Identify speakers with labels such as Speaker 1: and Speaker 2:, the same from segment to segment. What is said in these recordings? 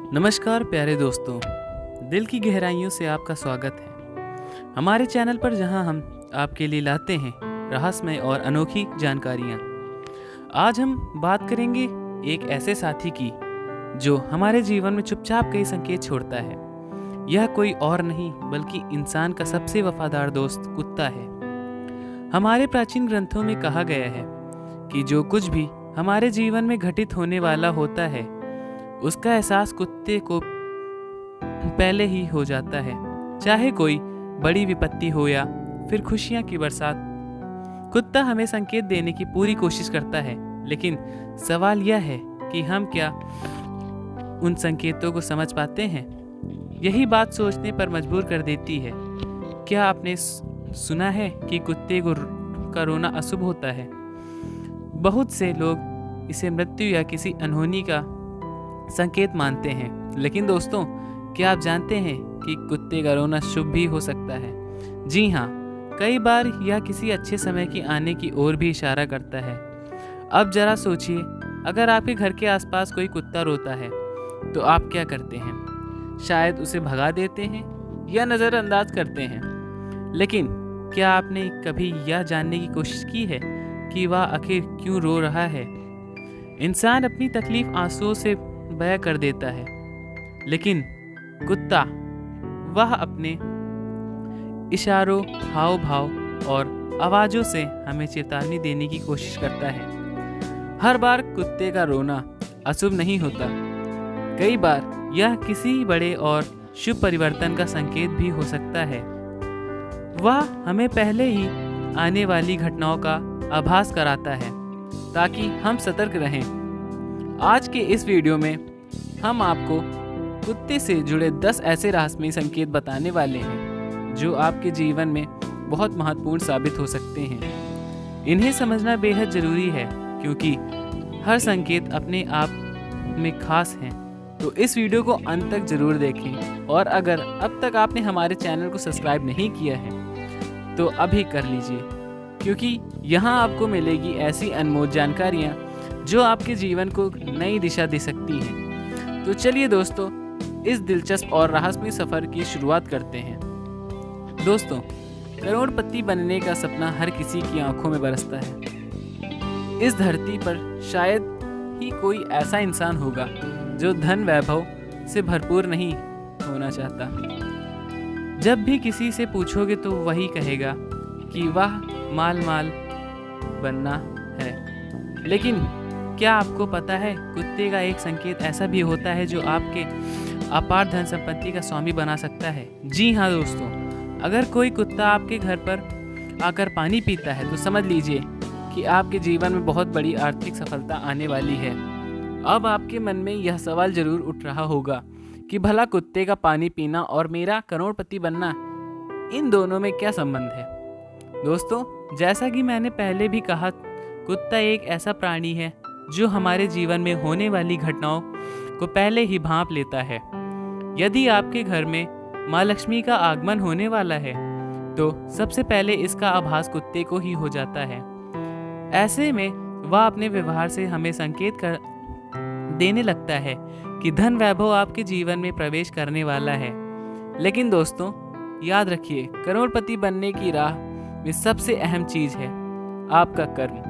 Speaker 1: नमस्कार प्यारे दोस्तों, दिल की गहराइयों से आपका स्वागत है हमारे चैनल पर, जहां हम आपके लिए लाते हैं रहस्यमय और अनोखी जानकारियां। आज हम बात करेंगे एक ऐसे साथी की जो हमारे जीवन में चुपचाप कई संकेत छोड़ता है। यह कोई और नहीं बल्कि इंसान का सबसे वफादार दोस्त कुत्ता है। हमारे प्राचीन ग्रंथों में कहा गया है कि जो कुछ भी हमारे जीवन में घटित होने वाला होता है उसका एहसास कुत्ते को पहले ही हो जाता है, चाहे कोई बड़ी विपत्ति हो या फिर खुशियां की बरसात। कुत्ता हमें संकेत देने की पूरी कोशिश करता है, लेकिन सवाल यह है कि हम क्या उन संकेतों को समझ पाते हैं। यही बात सोचने पर मजबूर कर देती है। क्या आपने सुना है कि कुत्ते का रोना अशुभ होता है? बहुत से लोग इसे मृत्यु या किसी अनहोनी का संकेत मानते हैं, लेकिन दोस्तों, क्या आप जानते हैं कि कुत्ते का रोना शुभ भी हो सकता है? जी हाँ, कई बार यह किसी अच्छे समय की आने की ओर भी इशारा करता है। अब जरा सोचिए, अगर आपके घर के आसपास कोई कुत्ता रोता है तो आप क्या करते हैं? शायद उसे भगा देते हैं या नज़रअंदाज करते हैं, लेकिन क्या आपने कभी यह जानने की कोशिश की है कि वह आखिर क्यों रो रहा है? इंसान अपनी तकलीफ आंसुओं से बयां कर देता है, लेकिन कुत्ता वह अपने इशारों, हाव भाव और आवाज़ों से हमें चेतावनी देने की कोशिश करता है। हर बार कुत्ते का रोना अशुभ नहीं होता। कई बार यह किसी बड़े और शुभ परिवर्तन का संकेत भी हो सकता है। वह हमें पहले ही आने वाली घटनाओं का आभास कराता है ताकि हम सतर्क रहें। आज के इस वीडियो में हम आपको कुत्ते से जुड़े 10 ऐसे रहस्यमय संकेत बताने वाले हैं जो आपके जीवन में बहुत महत्वपूर्ण साबित हो सकते हैं। इन्हें समझना बेहद ज़रूरी है क्योंकि हर संकेत अपने आप में खास हैं। तो इस वीडियो को अंत तक ज़रूर देखें, और अगर अब तक आपने हमारे चैनल को सब्सक्राइब नहीं किया है तो अभी कर लीजिए, क्योंकि यहाँ आपको मिलेगी ऐसी अनमोल जानकारियाँ जो आपके जीवन को नई दिशा दे सकती हैं। तो चलिए दोस्तों, इस दिलचस्प और रहस्यमय सफ़र की शुरुआत करते हैं। दोस्तों, करोड़पति बनने का सपना हर किसी की आंखों में बरसता है। इस धरती पर शायद ही कोई ऐसा इंसान होगा जो धन वैभव से भरपूर नहीं होना चाहता। जब भी किसी से पूछोगे तो वही कहेगा कि वह माल बनना है। लेकिन क्या आपको पता है, कुत्ते का एक संकेत ऐसा भी होता है जो आपके अपार धन संपत्ति का स्वामी बना सकता है। जी हाँ दोस्तों, अगर कोई कुत्ता आपके घर पर आकर पानी पीता है तो समझ लीजिए कि आपके जीवन में बहुत बड़ी आर्थिक सफलता आने वाली है। अब आपके मन में यह सवाल जरूर उठ रहा होगा कि भला कुत्ते का पानी पीना और मेरा करोड़पति बनना, इन दोनों में क्या संबंध है? दोस्तों, जैसा कि मैंने पहले भी कहा, कुत्ता एक ऐसा प्राणी है जो हमारे जीवन में होने वाली घटनाओं को पहले ही भांप लेता है। यदि आपके घर में माँ लक्ष्मी का आगमन होने वाला है तो सबसे पहले इसका आभास कुत्ते को ही हो जाता है। ऐसे में वह अपने व्यवहार से हमें संकेत कर देने लगता है कि धन वैभव आपके जीवन में प्रवेश करने वाला है। लेकिन दोस्तों, याद रखिए, करोड़पति बनने की राह में सबसे अहम चीज है आपका कर्म।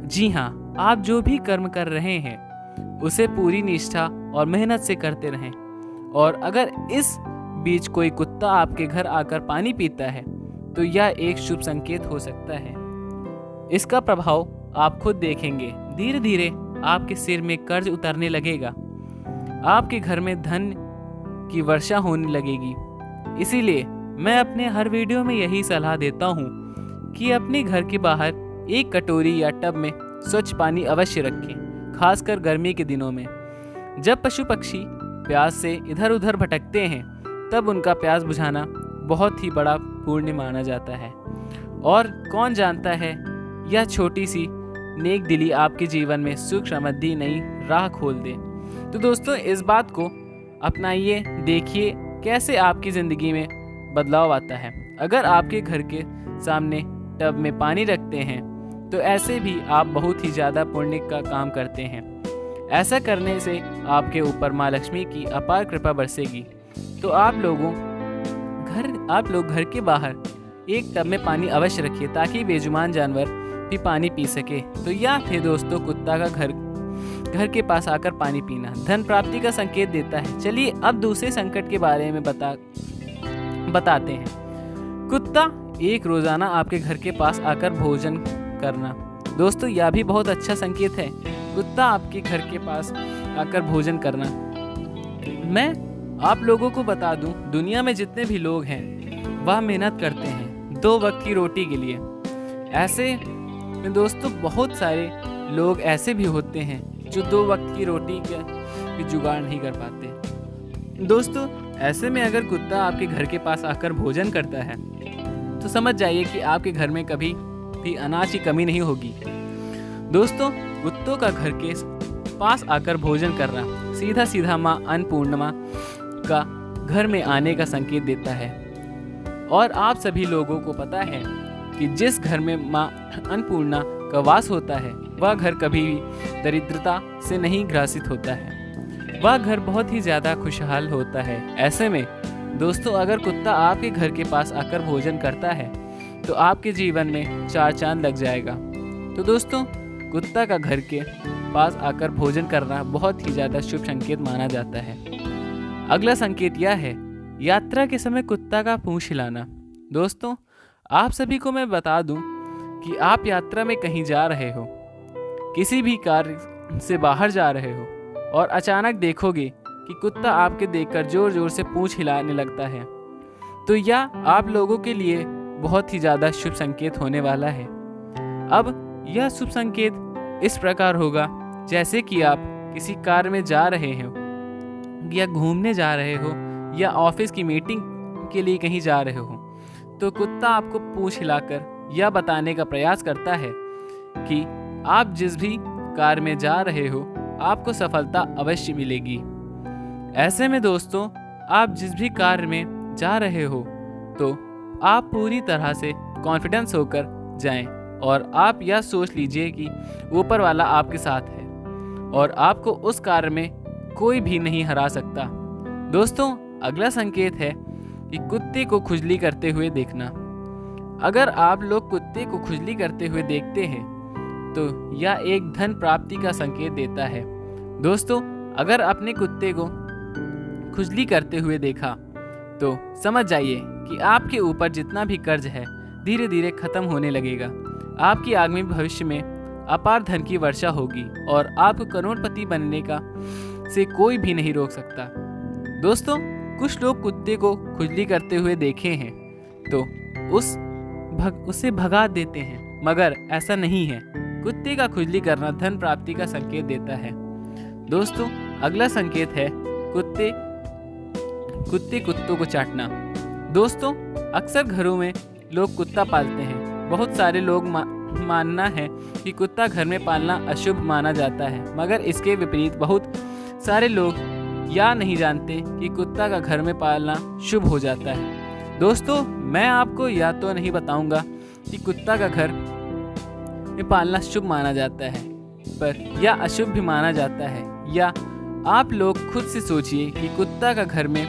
Speaker 1: जी हाँ, आप जो भी कर्म कर रहे हैं उसे पूरी निष्ठा और मेहनत से करते रहें। और अगर इस बीच कोई कुत्ता आपके घर आकर पानी पीता है तो यह एक शुभ संकेत हो सकता है। इसका प्रभाव आप खुद देखेंगे। धीरे धीरे आपके सिर में कर्ज उतरने लगेगा, आपके घर में धन की वर्षा होने लगेगी। इसीलिए मैं अपने हर वीडियो में यही सलाह देता हूँ कि अपने घर के बाहर एक कटोरी या टब में स्वच्छ पानी अवश्य रखें, खासकर गर्मी के दिनों में। जब पशु पक्षी प्यास से इधर उधर भटकते हैं तब उनका प्यास बुझाना बहुत ही बड़ा पुण्य माना जाता है। और कौन जानता है, यह छोटी सी नेक दिली आपके जीवन में सुख समृद्धि नई राह खोल दे। तो दोस्तों, इस बात को अपनाइए, देखिए कैसे आपकी ज़िंदगी में बदलाव आता है। अगर आपके घर के सामने टब में पानी रखते हैं तो ऐसे भी आप बहुत ही ज़्यादा पुण्य का काम करते हैं। ऐसा करने से आपके ऊपर माँ लक्ष्मी की अपार कृपा बरसेगी। तो आप लोग घर के बाहर एक टब में पानी अवश्य रखिए ताकि बेजुबान जानवर भी पानी पी सके। तो यह थे दोस्तों कुत्ता का घर के पास आकर पानी पीना धन प्राप्ति का संकेत देता है। चलिए अब दूसरे संकट के बारे में बताते हैं। कुत्ता एक रोजाना आपके घर के पास आकर भोजन करना। दोस्तों यह भी बहुत अच्छा संकेत है, कुत्ता आपके घर के पास आकर भोजन करना। मैं आप लोगों को बता दूं, दुनिया में जितने भी लोग हैं वह मेहनत करते हैं 2 वक्त की रोटी के लिए। ऐसे में दोस्तों बहुत सारे लोग ऐसे भी होते हैं जो 2 वक्त की रोटी का भी जुगाड़ नहीं कर पाते। दोस्तों ऐसे में अगर कुत्ता आपके घर के पास आकर भोजन करता है तो समझ जाइए कि आपके घर में कभी भी अनाज की कमी नहीं होगी। दोस्तों कुत्तों का घर के पास आकर भोजन करना सीधा सीधा माँ अन्नपूर्णा का घर में आने का संकेत देता है। और आप सभी लोगों को पता है कि जिस घर में माँ अन्नपूर्णा का वास होता है वह घर कभी भी दरिद्रता से नहीं ग्रासित होता है, वह घर बहुत ही ज़्यादा खुशहाल होता है। ऐसे में दोस्तों अगर कुत्ता आपके घर के पास आकर भोजन करता है तो आपके जीवन में 4 चांद लग जाएगा। तो दोस्तों कुत्ता का घर के पास आकर भोजन करना बहुत ही ज़्यादा शुभ संकेत माना जाता है। अगला संकेत यह है यात्रा के समय कुत्ता का पूंछ हिलाना। दोस्तों आप सभी को मैं बता दूं कि आप यात्रा में कहीं जा रहे हो, किसी भी कार्य से बाहर जा रहे हो और अचानक देखोगे कि कुत्ता आपके देखकर जोर जोर से पूंछ हिलाने लगता है, तो यह आप लोगों के लिए बहुत ही ज़्यादा शुभ संकेत होने वाला है। अब यह शुभ संकेत इस प्रकार होगा जैसे कि आप किसी कार में जा रहे हो या घूमने जा रहे हो या ऑफिस की मीटिंग के लिए कहीं जा रहे हो, तो कुत्ता आपको पूंछ हिलाकर यह बताने का प्रयास करता है कि आप जिस भी कार में जा रहे हो आपको सफलता अवश्य मिलेगी। ऐसे में दोस्तों आप जिस भी कार में जा रहे हो तो आप पूरी तरह से कॉन्फिडेंस होकर जाएं और आप यह सोच लीजिए कि ऊपर वाला आपके साथ है और आपको उस कार में कोई भी नहीं हरा सकता। दोस्तों अगला संकेत है कि कुत्ते को खुजली करते हुए देखना। अगर आप लोग कुत्ते को खुजली करते हुए देखते हैं तो यह एक धन प्राप्ति का संकेत देता है। दोस्तों अगर अपने कुत्ते को खुजली करते हुए देखा तो समझ जाइए कि आपके ऊपर जितना भी कर्ज है धीरे धीरे खत्म होने लगेगा। आपकी आगामी भविष्य में अपार धन की वर्षा होगी और आपको करोड़पति बनने का से कोई भी नहीं रोक सकता। दोस्तों कुछ लोग कुत्ते को खुजली करते हुए देखे हैं तो उसे भगा देते हैं, मगर ऐसा नहीं है। कुत्ते का खुजली करना धन प्राप्ति का संकेत देता है। दोस्तों अगला संकेत है कुत्तों को चाटना। दोस्तों अक्सर घरों में लोग कुत्ता पालते हैं। बहुत सारे लोग मानना है कि कुत्ता घर में पालना अशुभ माना जाता है, मगर इसके विपरीत बहुत सारे लोग या नहीं जानते कि कुत्ता का घर में पालना शुभ हो जाता है। दोस्तों मैं आपको या तो नहीं बताऊंगा कि कुत्ता का घर में पालना शुभ माना जाता है, पर या अशुभ भी माना जाता है, या आप लोग खुद से सोचिए कि कुत्ता का घर में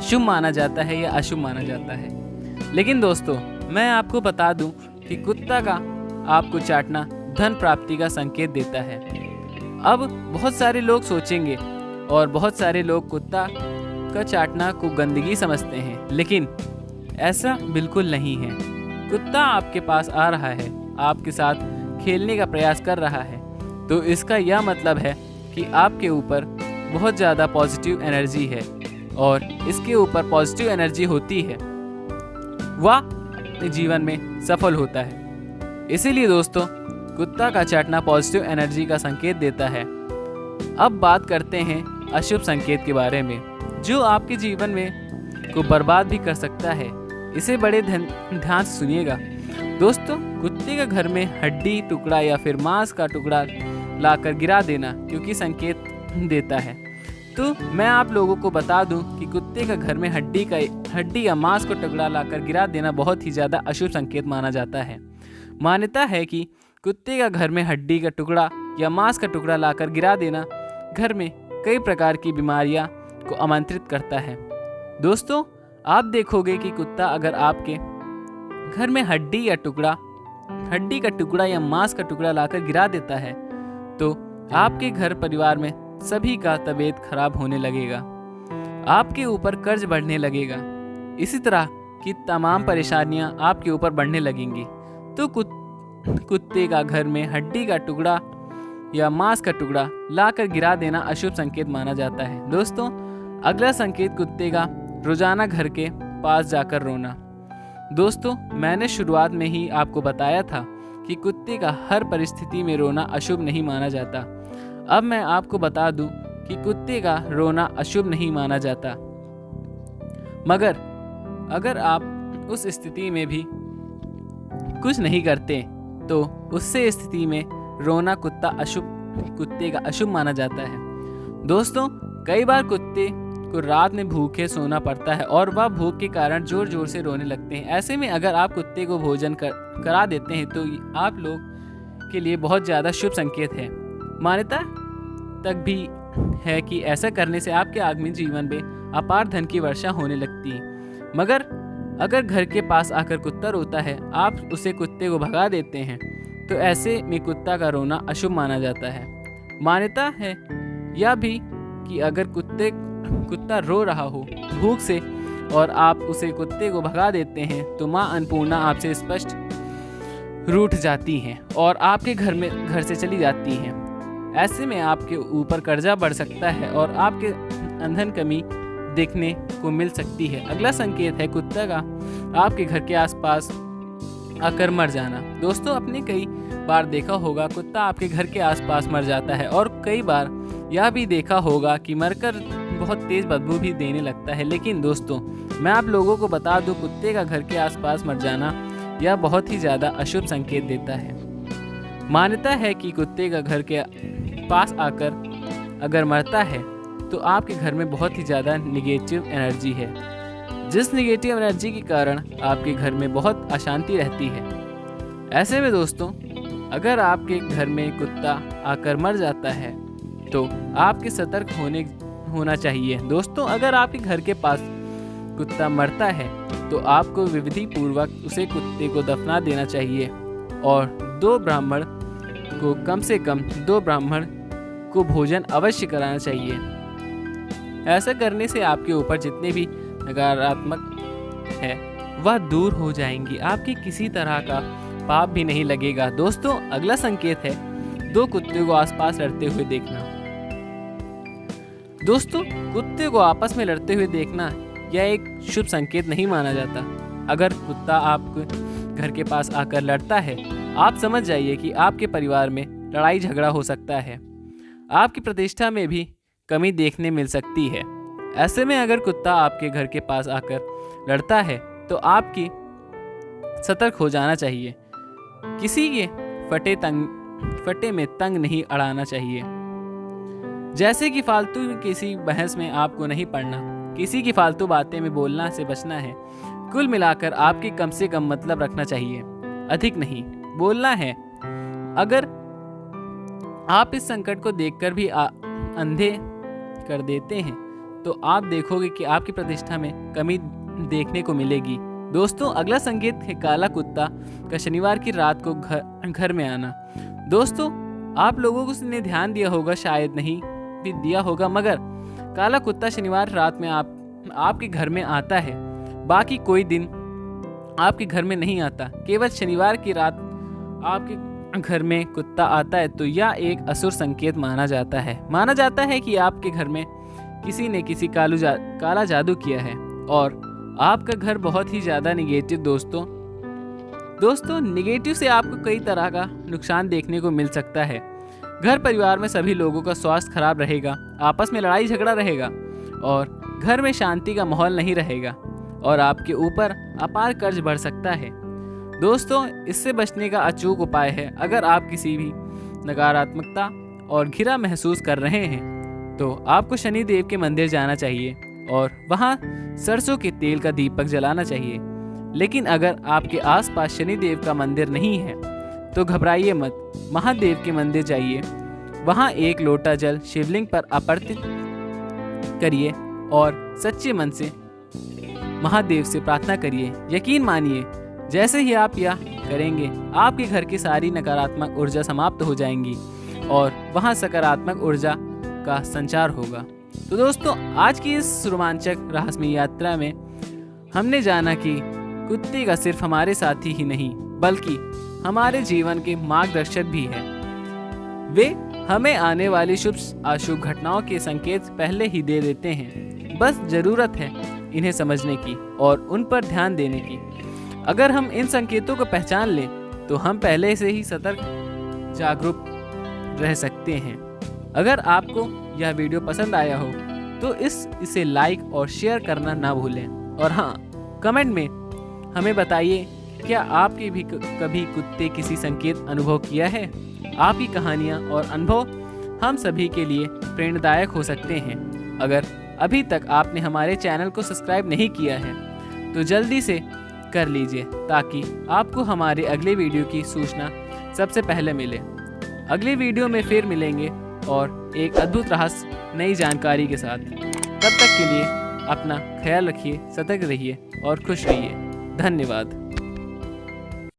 Speaker 1: शुभ माना जाता है या अशुभ माना जाता है। लेकिन दोस्तों मैं आपको बता दूं कि कुत्ता का आपको चाटना धन प्राप्ति का संकेत देता है। अब बहुत सारे लोग सोचेंगे और बहुत सारे लोग कुत्ता का चाटना को गंदगी समझते हैं, लेकिन ऐसा बिल्कुल नहीं है। कुत्ता आपके पास आ रहा है, आपके साथ खेलने का प्रयास कर रहा है, तो इसका यह मतलब है कि आपके ऊपर बहुत ज़्यादा पॉजिटिव एनर्जी है और इसके ऊपर पॉजिटिव एनर्जी होती है वह अपने जीवन में सफल होता है। इसीलिए दोस्तों कुत्ता का चाटना पॉजिटिव एनर्जी का संकेत देता है। अब बात करते हैं अशुभ संकेत के बारे में जो आपके जीवन में को बर्बाद भी कर सकता है। इसे बड़े ध्यान से सुनिएगा। दोस्तों कुत्ते के घर में हड्डी टुकड़ा या फिर मांस का टुकड़ा लाकर गिरा देना क्योंकि संकेत देता है। तो मैं आप लोगों को बता दूं कि कुत्ते का घर में हड्डी या मांस को टुकड़ा लाकर गिरा देना बहुत ही ज़्यादा अशुभ संकेत माना जाता है। मान्यता है कि कुत्ते का घर में हड्डी का टुकड़ा या मांस का टुकड़ा लाकर गिरा देना घर में कई प्रकार की बीमारियां को आमंत्रित करता है। दोस्तों, आप देखोगे कि कुत्ता अगर आपके घर में हड्डी का टुकड़ा या मांस का टुकड़ा लाकर गिरा देता है तो आपके घर परिवार में सभी का तबीयत खराब होने लगेगा, आपके ऊपर कर्ज बढ़ने लगेगा, इसी तरह की तमाम परेशानियां आपके ऊपर बढ़ने लगेंगी। तो कुत्ते का घर में हड्डी का टुकड़ा या मांस का टुकड़ा लाकर गिरा देना अशुभ संकेत माना जाता है। दोस्तों, अगला संकेत कुत्ते का रोजाना घर के पास जाकर रोना। दोस्तों, मैंने शुरुआत में ही आपको बताया था कि कुत्ते का हर परिस्थिति में रोना अशुभ नहीं माना जाता। अब मैं आपको बता दूं कि कुत्ते का रोना अशुभ नहीं माना जाता, मगर अगर आप उस स्थिति में भी कुछ नहीं करते तो उससे स्थिति में रोना कुत्ते का अशुभ माना जाता है। दोस्तों, कई बार कुत्ते को रात में भूखे सोना पड़ता है और वह भूख के कारण जोर जोर से रोने लगते हैं। ऐसे में अगर आप कुत्ते को भोजन करा देते हैं तो आप लोग के लिए बहुत ज़्यादा शुभ संकेत है। मान्यता तक भी है कि ऐसा करने से आपके आगामी जीवन में अपार धन की वर्षा होने लगती है। मगर अगर घर के पास आकर कुत्ता रोता है, आप उसे कुत्ते को भगा देते हैं तो ऐसे में कुत्ता का रोना अशुभ माना जाता है। मान्यता है यह भी कि अगर कुत्ता रो रहा हो भूख से और आप उसे कुत्ते को भगा देते हैं तो माँ अन्नपूर्णा आपसे स्पष्ट रूठ जाती हैं और आपके घर से चली जाती हैं। ऐसे में आपके ऊपर कर्जा बढ़ सकता है और आपके अंधन कमी देखने को मिल सकती है। अगला संकेत है कुत्ता का आपके घर के आसपास आकर मर जाना। दोस्तों, आपने कई बार देखा होगा कुत्ता आपके घर के आसपास मर जाता है और कई बार यह भी देखा होगा कि मरकर बहुत तेज बदबू भी देने लगता है। लेकिन दोस्तों, मैं आप लोगों को बता दूं, कुत्ते का घर के आसपास मर जाना यह बहुत ही ज़्यादा अशुभ संकेत देता है। मान्यता है कि कुत्ते का घर के पास आकर अगर मरता है तो आपके घर में बहुत ही ज़्यादा निगेटिव एनर्जी है, जिस निगेटिव एनर्जी के कारण आपके घर में बहुत अशांति रहती है। ऐसे में दोस्तों, अगर आपके घर में कुत्ता आकर मर जाता है तो आपके सतर्क होना चाहिए। दोस्तों, अगर आपके घर के पास कुत्ता मरता है तो आपको विधि पूर्वक उसे कुत्ते को दफना देना चाहिए और कम से कम 2 ब्राह्मण को भोजन अवश्य कराना चाहिए। ऐसा करने से आपके ऊपर जितने भी नकारात्मक है वह दूर हो जाएंगी, आपके किसी तरह का पाप भी नहीं लगेगा। दोस्तों, अगला संकेत है 2 कुत्ते को आसपास लड़ते हुए देखना। दोस्तों, कुत्ते को आपस में लड़ते हुए देखना यह एक शुभ संकेत नहीं माना जाता। अगर कुत्ता आपके घर के पास आकर लड़ता है, आप समझ जाइए कि आपके परिवार में लड़ाई झगड़ा हो सकता है, आपकी प्रतिष्ठा में भी कमी देखने मिल सकती है। ऐसे में अगर कुत्ता आपके घर के पास आकर लड़ता है तो आपकी सतर्क हो जाना चाहिए। किसी के फटे में तंग नहीं अड़ाना चाहिए, जैसे कि फालतू किसी बहस में आपको नहीं पड़ना, किसी की फालतू बातें में बोलना से बचना है। कुल मिलाकर आपके कम से कम मतलब रखना चाहिए, अधिक नहीं बोलना है। अगर आप इस संकट को देखकर भी अंधे कर देते हैं तो आप देखोगे कि आपकी प्रतिष्ठा में कमी देखने को मिलेगी। दोस्तों, अगला संकेत है काला कुत्ता का शनिवार की रात को घर में आना। दोस्तों, आप लोगों को ने ध्यान दिया होगा, शायद नहीं भी दिया होगा, मगर काला कुत्ता शनिवार रात में आपके घर में आता है। बाकी कोई दिन आपके घर में नहीं आता, केवल शनिवार की रात आपके घर में कुत्ता आता है तो यह एक असुर संकेत माना जाता है। माना जाता है कि आपके घर में किसी ने काला जादू किया है और आपका घर बहुत ही ज़्यादा निगेटिव। दोस्तों, निगेटिव से आपको कई तरह का नुकसान देखने को मिल सकता है। घर परिवार में सभी लोगों का स्वास्थ्य खराब रहेगा, आपस में लड़ाई झगड़ा रहेगा और घर में शांति का माहौल नहीं रहेगा और आपके ऊपर अपार कर्ज बढ़ सकता है। दोस्तों, इससे बचने का अचूक उपाय है, अगर आप किसी भी नकारात्मकता और घिरा महसूस कर रहे हैं तो आपको शनि देव के मंदिर जाना चाहिए और वहां सरसों के तेल का दीपक जलाना चाहिए। लेकिन अगर आपके आसपास शनि देव का मंदिर नहीं है तो घबराइए मत, महादेव के मंदिर जाइए वहाँ एक लोटा जल शिवलिंग पर अर्पित करिए और सच्चे मन से महादेव से प्रार्थना करिए। यकीन मानिए, जैसे ही आप यह करेंगे आपके घर की सारी नकारात्मक ऊर्जा समाप्त हो जाएंगी और वहाँ सकारात्मक ऊर्जा का संचार होगा। तो दोस्तों, आज की इस रोमांचक रहस्यमय यात्रा में हमने जाना कि कुत्ते का सिर्फ हमारे साथी ही नहीं बल्कि हमारे जीवन के मार्गदर्शक भी है। वे हमें आने वाली शुभ अशुभ घटनाओं के संकेत पहले ही दे देते हैं। बस जरूरत है इन्हें समझने की और उन पर ध्यान देने की। अगर हम इन संकेतों को पहचान लें तो हम पहले से ही सतर्क जागरूक रह सकते हैं। अगर आपको यह वीडियो पसंद आया हो तो इसे लाइक और शेयर करना ना भूलें। और हाँ, कमेंट में हमें बताइए, क्या आपके भी कभी कुत्ते किसी संकेत अनुभव किया है? आपकी कहानियाँ और अनुभव हम सभी के लिए प्रेरणादायक हो सकते हैं। अगर अभी तक आपने हमारे चैनल को सब्सक्राइब नहीं किया है तो जल्दी से कर लीजिए ताकि आपको हमारे अगले वीडियो की सूचना सबसे पहले मिले। अगले वीडियो में फिर मिलेंगे और एक अद्भुत रहस्य नई जानकारी के साथ। तब तक के लिए अपना ख्याल रखिए, सतर्क रहिए और खुश रहिए। धन्यवाद।